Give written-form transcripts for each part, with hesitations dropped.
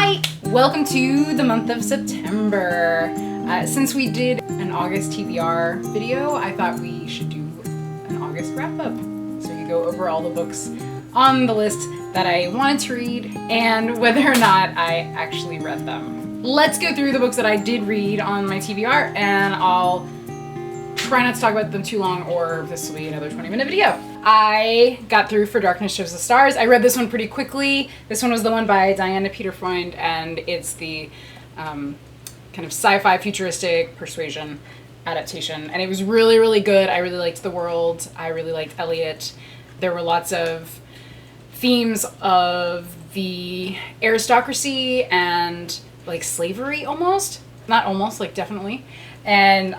Hi! Welcome to the month of September. Since we did an August TBR video, I thought we should do an August wrap-up. So we could go over all the books on the list that I wanted to read and whether or not I actually read them. Let's go through the books that I did read on my TBR, and I'll try not to talk about them too long or this will be another 20-minute video. I got through For Darkness Shows the Stars. I read this one pretty quickly. This one was the one by Diana Peterfreund, and it's the kind of sci-fi futuristic persuasion adaptation. And it was really, really good. I really liked the world. I really liked Elliot. There were lots of themes of the aristocracy and like slavery almost. Not almost, like definitely. And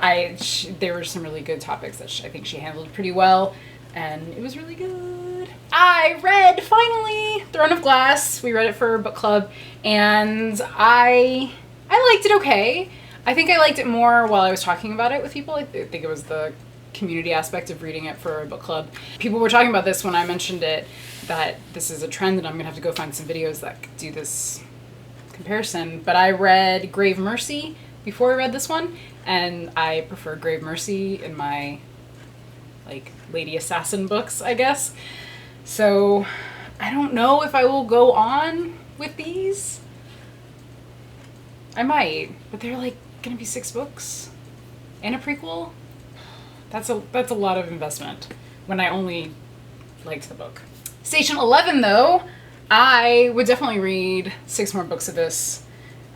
there were some really good topics that I think she handled pretty well, and it was really good. I read, finally, Throne of Glass. We read it for book club, and I liked it okay. I think I liked it more while I was talking about it with people. I think it was the community aspect of reading it for a book club. People were talking about this when I mentioned it, that this is a trend, and I'm gonna have to go find some videos that do this comparison. But I read Grave Mercy before I read this one, and I prefer Grave Mercy in my like lady assassin books, I guess. So I don't know if I will go on with these. I might, but they're like gonna be 6 books and a prequel. That's a lot of investment when I only liked the book. Station 11 though, I would definitely read 6 more books of this.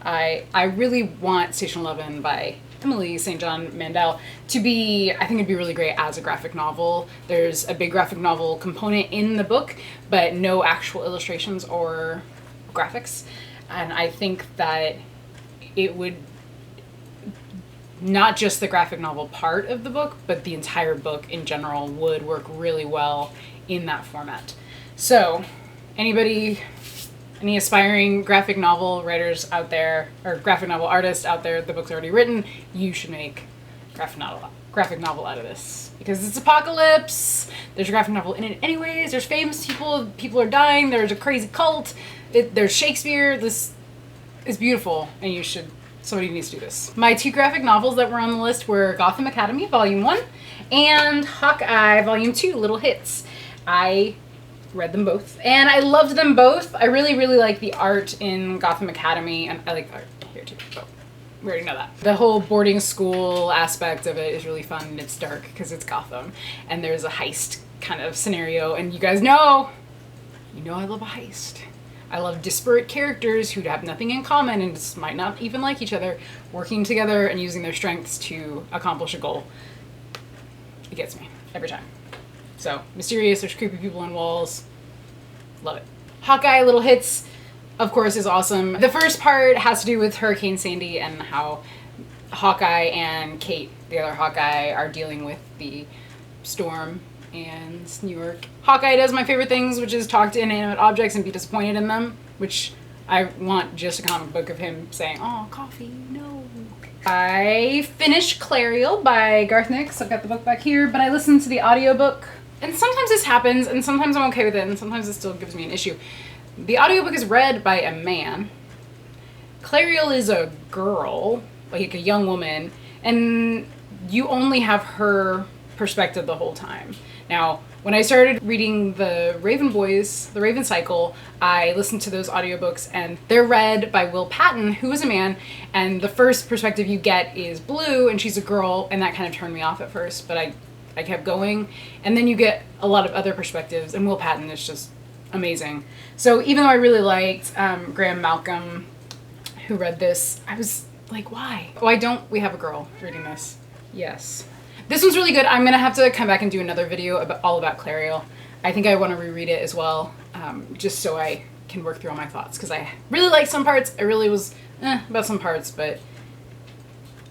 I really want Station 11 by Emily St. John Mandel to be, I think it'd be really great as a graphic novel. There's a big graphic novel component in the book, but no actual illustrations or graphics. And I think that it would, not just the graphic novel part of the book, but the entire book in general would work really well in that format. So, any aspiring graphic novel writers out there, or graphic novel artists out there, the book's already written, you should make graphic novel out of this. Because it's apocalypse, there's a graphic novel in it anyways, there's famous people are dying, there's a crazy cult, there's Shakespeare, this is beautiful, and somebody needs to do this. My 2 graphic novels that were on the list were Gotham Academy, Volume 1, and Hawkeye, Volume 2, Little Hits. I read them both, and I loved them both. I really, really like the art in Gotham Academy, and I like the art here too, but we already know that. The whole boarding school aspect of it is really fun, and it's dark because it's Gotham, and there's a heist kind of scenario, and you guys know, I love a heist. I love disparate characters who have nothing in common and just might not even like each other, working together and using their strengths to accomplish a goal. It gets me every time. So, mysterious, there's creepy people on walls. Love it. Hawkeye, Little Hits, of course, is awesome. The first part has to do with Hurricane Sandy and how Hawkeye and Kate, the other Hawkeye, are dealing with the storm in New York. Hawkeye does my favorite things, which is talk to inanimate objects and be disappointed in them, which I want just a comic book of him saying, "Oh, coffee, no." I finished Clariel by Garth Nix. I've got the book back here, but I listened to the audiobook. And sometimes this happens, and sometimes I'm okay with it, and sometimes it still gives me an issue. The audiobook is read by a man. Clariel is a girl, like a young woman, and you only have her perspective the whole time. Now, when I started reading the Raven Boys, the Raven Cycle, I listened to those audiobooks, and they're read by Will Patton, who is a man, and the first perspective you get is Blue, and she's a girl, and that kind of turned me off at first, but I kept going, and then you get a lot of other perspectives, and Will Patton is just amazing. So even though I really liked Graham Malcolm, who read this, I was like, why? Why don't we have a girl reading this? Yes. This one's really good. I'm gonna have to come back and do another video all about Clariel. I think I want to reread it as well, just so I can work through all my thoughts, because I really liked some parts. I really was about some parts, but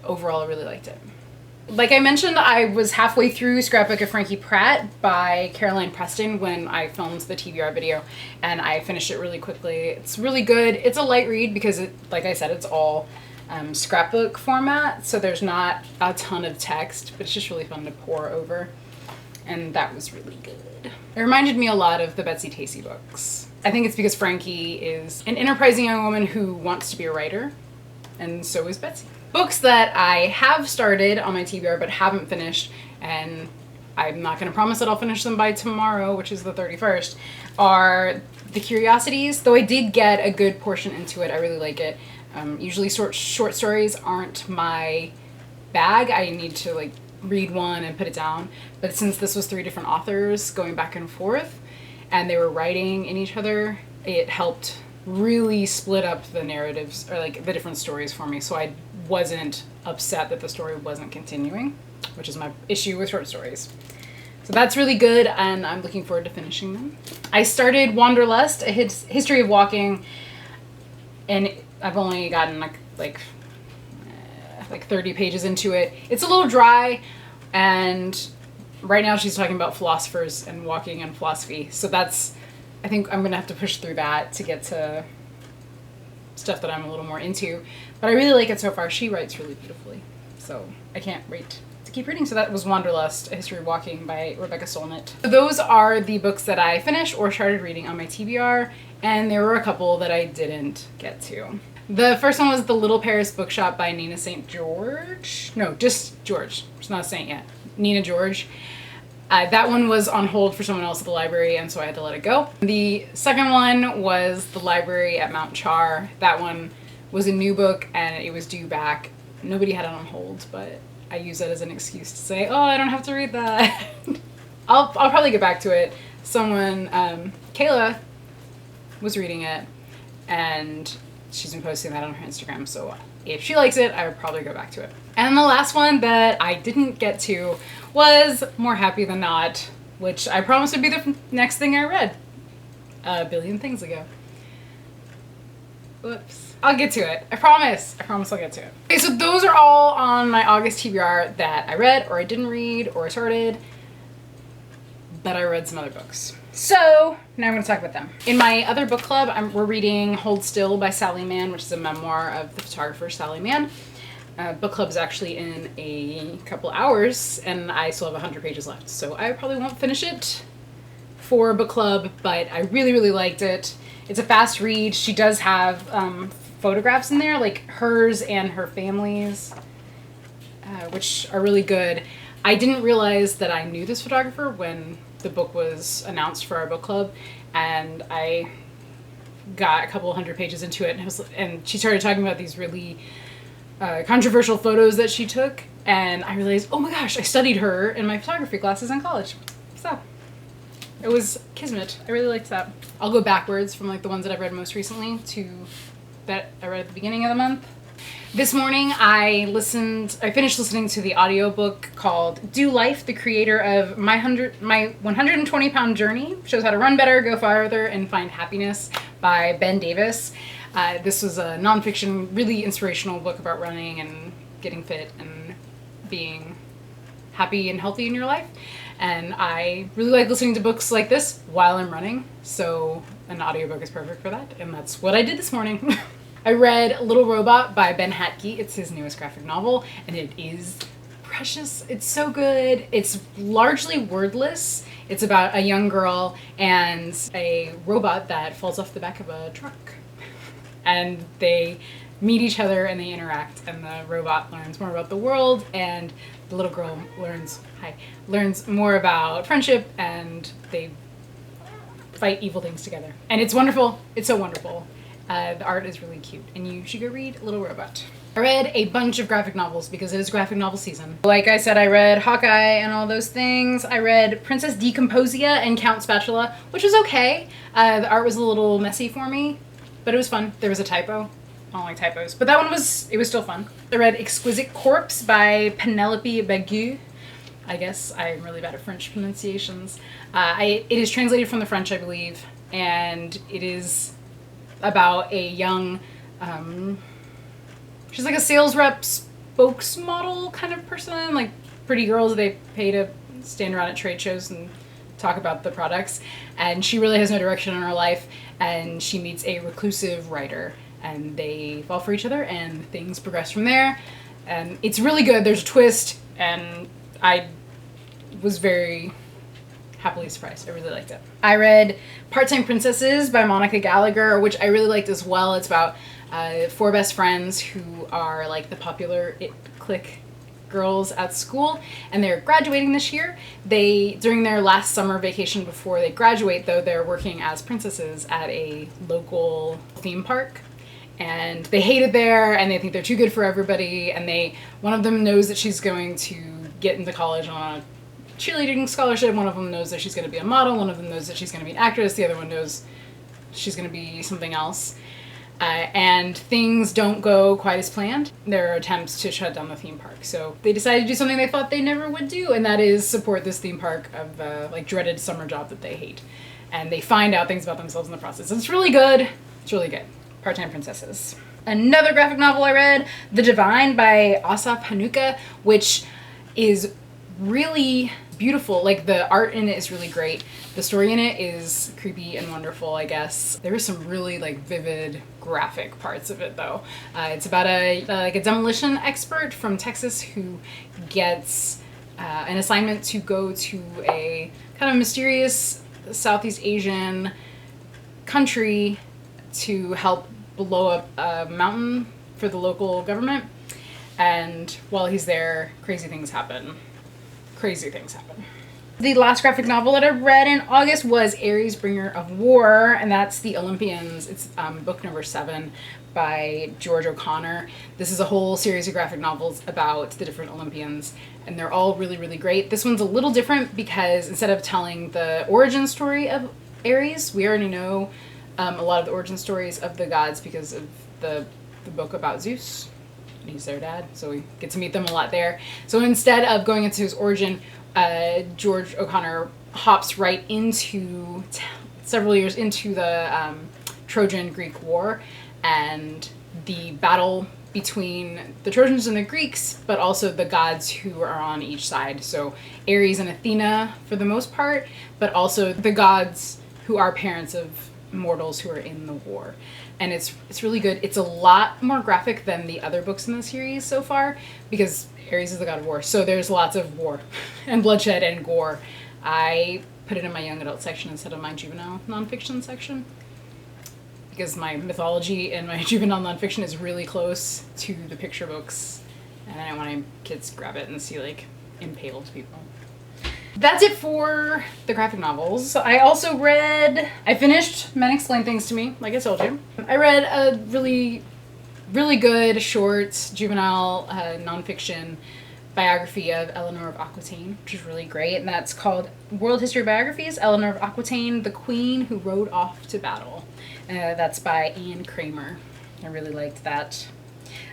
overall I really liked it. Like I mentioned, I was halfway through Scrapbook of Frankie Pratt by Caroline Preston when I filmed the TBR video, and I finished it really quickly. It's really good. It's a light read because, like I said, it's all scrapbook format, so there's not a ton of text, but it's just really fun to pore over. and that was really good. It reminded me a lot of the Betsy Tacy books. I think it's because Frankie is an enterprising young woman who wants to be a writer, and so is Betsy. Books that I have started on my TBR but haven't finished, and I'm not going to promise that I'll finish them by tomorrow, which is the 31st, are the Curiosities. Though I did get a good portion into it, I really like it. Usually short stories aren't my bag. I need to like read one and put it down. But since this was 3 different authors going back and forth, and they were writing in each other, it helped really split up the narratives, or like the different stories for me, so I wasn't upset that the story wasn't continuing, which is my issue with short stories. So that's really good, and I'm looking forward to finishing them. I started Wanderlust, a history of walking, and I've only gotten like 30 pages into it. It's a little dry, and right now she's talking about philosophers and walking and philosophy, so that's, I think I'm gonna have to push through that to get to stuff that I'm a little more into. But I really like it so far. She writes really beautifully, so I can't wait to keep reading. So that was Wanderlust, A History of Walking by Rebecca Solnit. So those are the books that I finished or started reading on my TBR, and there were a couple that I didn't get to. The first one was The Little Paris Bookshop by Nina St. George. No, just George. It's not a saint yet. Nina George. That one was on hold for someone else at the library, and so I had to let it go. The second one was The Library at Mount Char. That one was a new book, and it was due back. Nobody had it on hold, but I use that as an excuse to say, oh, I don't have to read that. I'll probably get back to it. Someone, Kayla, was reading it, and she's been posting that on her Instagram, so if she likes it, I would probably go back to it. And the last one that I didn't get to was More Happy Than Not, which I promised would be the next thing I read a billion things ago. Whoops. I'll get to it. I promise. I promise I'll get to it. Okay, so those are all on my August TBR that I read, or I didn't read, or I started, but I read some other books. So now I'm going to talk about them. In my other book club, we're reading Hold Still by Sally Mann, which is a memoir of the photographer Sally Mann. Book club is actually in a couple hours, and I still have 100 pages left, so I probably won't finish it for book club, but I really, really liked it. It's a fast read. She does have photographs in there, like hers and her family's, which are really good. I didn't realize that I knew this photographer when the book was announced for our book club, and I got a couple 100 pages into it, and she started talking about these really controversial photos that she took, and I realized, oh my gosh, I studied her in my photography classes in college. So it was kismet. I really liked that. I'll go backwards from like the ones that I've read most recently to that I read at the beginning of the month. This morning I finished listening to the audiobook called Do Life, the creator of My 120 Pound Journey, shows how to run better, go farther, and find happiness, by Ben Davis. This was a nonfiction, really inspirational book about running and getting fit and being happy and healthy in your life. And I really like listening to books like this while I'm running, so an audiobook is perfect for that, and that's what I did this morning. I read Little Robot by Ben Hatke. It's his newest graphic novel, and it is precious. It's so good. It's largely wordless. It's about a young girl and a robot that falls off the back of a truck. And they meet each other and they interact, and the robot learns more about the world, and the little girl learns more about friendship, and they fight evil things together. And it's wonderful. It's so wonderful. The art is really cute, and you should go read Little Robot. I read a bunch of graphic novels because it is graphic novel season. Like I said, I read Hawkeye and all those things. I read Princess Decomposia and Count Spatula, which was okay. The art was a little messy for me, but it was fun. There was a typo. I don't like typos, but that one was still fun. I read Exquisite Corpse by Penelope Begue. I guess I'm really bad at French pronunciations. It is translated from the French, I believe, and it is about a young, she's like a sales rep spokesmodel kind of person, like pretty girls they pay to stand around at trade shows and talk about the products, and she really has no direction in her life, and she meets a reclusive writer, and they fall for each other, and things progress from there, and it's really good. There's a twist, and I was very happily surprised. I really liked it. I read Part-Time Princesses by Monica Gallagher, which I really liked as well. It's about 4 best friends who are like the popular it clique girls at school, and they're graduating this year. During their last summer vacation before they graduate, though, they're working as princesses at a local theme park. And they hate it there, and they think they're too good for everybody, and one of them knows that she's going to get into college on a cheerleading scholarship, one of them knows that she's going to be a model, one of them knows that she's going to be an actress, the other one knows she's going to be something else. And things don't go quite as planned. There are attempts to shut down the theme park. So they decided to do something they thought they never would do, and that is support this theme park of the dreaded summer job that they hate. And they find out things about themselves in the process. It's really good. It's really good. Part-Time Princesses. Another graphic novel I read, The Divine by Asaf Hanuka, which is really beautiful. Like, the art in it is really great. The story in it is creepy and wonderful, I guess. There are some really vivid graphic parts of it, though. It's about a demolition expert from Texas who gets an assignment to go to a kind of mysterious Southeast Asian country to help blow up a mountain for the local government. And while he's there, crazy things happen. The last graphic novel that I read in August was Ares, Bringer of War, and that's The Olympians. It's book number 7 by George O'Connor. This is a whole series of graphic novels about the different Olympians, and they're all really, really great. This one's a little different because instead of telling the origin story of Ares, we already know a lot of the origin stories of the gods because of the book about Zeus. He's their dad, so we get to meet them a lot there. So instead of going into his origin, George O'Connor hops right into several years into the Trojan-Greek War and the battle between the Trojans and the Greeks, but also the gods who are on each side. So Ares and Athena for the most part, but also the gods who are parents of mortals who are in the war. And it's really good. It's a lot more graphic than the other books in the series so far because Ares is the god of war. So there's lots of war and bloodshed and gore. I put it in my young adult section instead of my juvenile nonfiction section because my mythology and my juvenile nonfiction is really close to the picture books. And I don't want my kids to grab it and see impaled people. That's it for the graphic novels. I finished Men Explain Things to Me, like I told you. I read a really, really good short juvenile nonfiction biography of Eleanor of Aquitaine, which is really great, and that's called World History Biographies, Eleanor of Aquitaine, the Queen Who Rode Off to Battle. That's by Ian Kramer. I really liked that.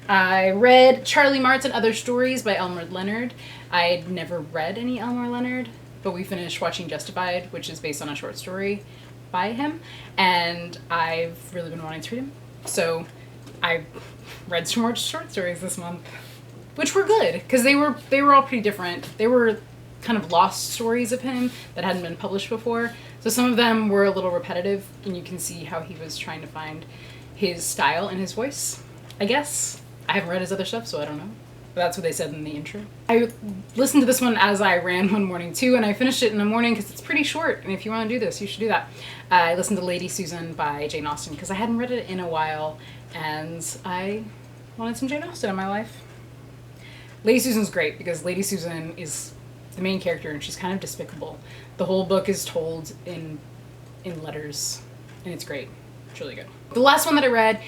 I read Charlie Mart's and Other Stories by Elmer Leonard. I'd never read any Elmer Leonard, but we finished watching Justified, which is based on a short story by him, and I've really been wanting to read him. So I read some more short stories this month, which were good, because they were all pretty different. They were kind of lost stories of him that hadn't been published before. So some of them were a little repetitive, and you can see how he was trying to find his style and his voice, I guess. I haven't read his other stuff, so I don't know. But that's what they said in the intro. I listened to this one as I ran one morning too, and I finished it in the morning because it's pretty short, and if you want to do this, you should do that. I listened to Lady Susan by Jane Austen because I hadn't read it in a while, and I wanted some Jane Austen in my life. Lady Susan's great because Lady Susan is the main character, and she's kind of despicable. The whole book is told in letters, and it's great. It's really good. The last one that I read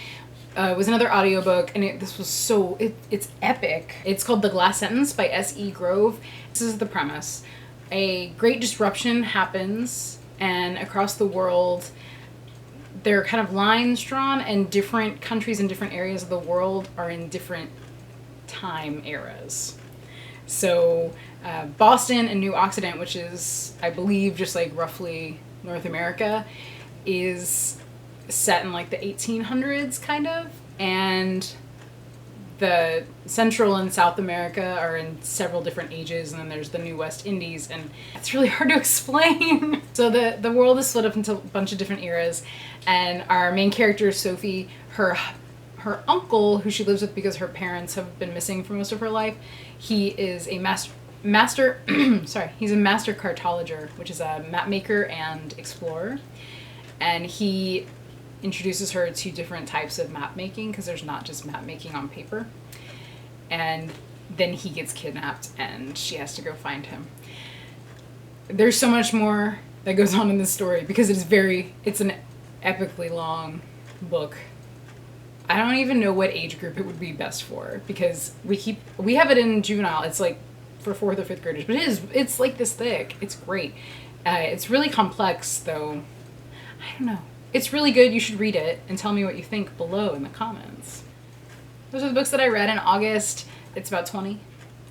was another audiobook, and it's epic. It's called The Glass Sentence by S.E. Grove. This is the premise. A great disruption happens, and across the world there are kind of lines drawn, and different countries and different areas of the world are in different time eras. So Boston and New Occident, which is, I believe, just roughly North America, is set in the 1800s kind of, and the Central and South America are in several different ages, and then there's the New West Indies, and it's really hard to explain. So the world is split up into a bunch of different eras, and our main character, Sophie, her uncle, who she lives with because her parents have been missing for most of her life, he is a master, he's a master cartologer, which is a map maker and explorer. And he introduces her to different types of map making, because there's not just map making on paper. And then he gets kidnapped and she has to go find him. There's so much more that goes on in this story because it's an epically long book. I don't even know what age group it would be best for, because we have it in juvenile. It's like for 4th or 5th graders, but it's like this thick. It's great. It's really complex though. I don't know. It's really good. You should read it and tell me what you think below in the comments. Those are the books that I read in August. It's about 20,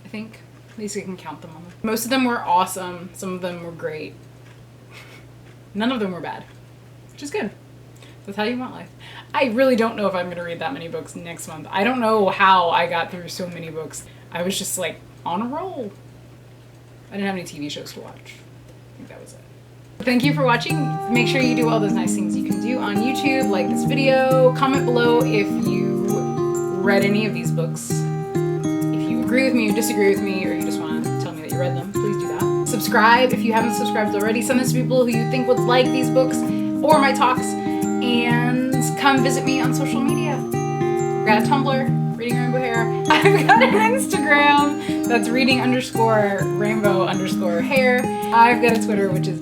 I think. At least I can count them on them. Most of them were awesome. Some of them were great. None of them were bad, which is good. That's how you want life. I really don't know if I'm going to read that many books next month. I don't know how I got through so many books. I was just like on a roll. I didn't have any TV shows to watch. I think that was it. Thank you for watching. Make sure you do all those nice things you can do on YouTube. Like this video. Comment below if you read any of these books. If you agree with me or disagree with me, or you just want to tell me that you read them, please do that. Subscribe if you haven't subscribed already. Send this to people who you think would like these books or my talks. And come visit me on social media. I've got a Tumblr, Reading Rainbow Hair. I've got an Instagram that's reading_rainbow_hair. I've got a Twitter, which is